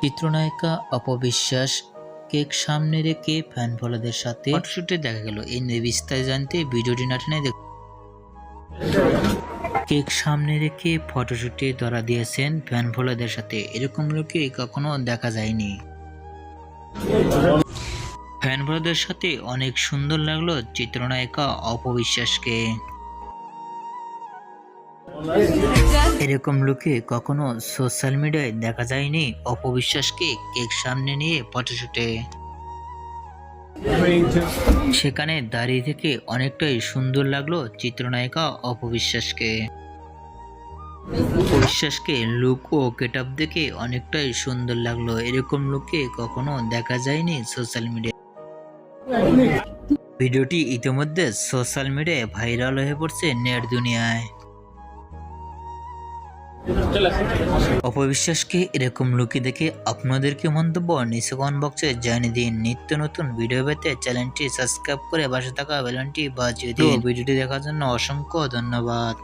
চিত্রনায়িকা অপবিশ্বাস কেক সামনে রেখে ফ্যান ফলোদের সাথে ফটোশুটে দেখা গেল। এই নিয়ে বিস্তারিত জানতে ভিডিওটি না টেনে দেখুন। কেক সামনে রেখে ফটোশুটে ধরা দিয়েছেন ফ্যান ফলোদের সাথে, এরকম লোককে কখনো দেখা যায়নি। ফ্যান ফলোদের সাথে অনেক সুন্দর লাগলো চিত্রনায়িকা অপবিশ্বাসকে। এরকম লোকে কখনো সোশ্যাল মিডিয়ায় দেখা যায়নি অপবিশ্বাসকে কেক সামনে নিয়ে ফটোশুটে। সেখানে দাঁড়িয়ে থেকে অনেকটাই সুন্দর লাগলো চিত্রনায়িকা অপবিশ্বাসকে। অপবিশ্বাসকে লুক ও গেটআপ দেখে অনেকটাই সুন্দর লাগলো, এরকম লোককে কখনো দেখা যায়নি সোশ্যাল মিডিয়ায়। ভিডিওটি ইতিমধ্যে সোশ্যাল মিডিয়ায় ভাইরাল হয়ে পড়ছে নেট দুনিয়ায়। অপবিশ্বাসকে এরকম লুকে দেখে আপনাদেরকে মন্তব্য নিচে কমেন্ট বক্সে জানিয়ে দিন। নিত্য নতুন ভিডিও পেতে চ্যানেলটি সাবস্ক্রাইব করে পাশে থাকা বেলনটি বাজিয়ে দিন। ভিডিওটি দেখার জন্য অসংখ্য ধন্যবাদ।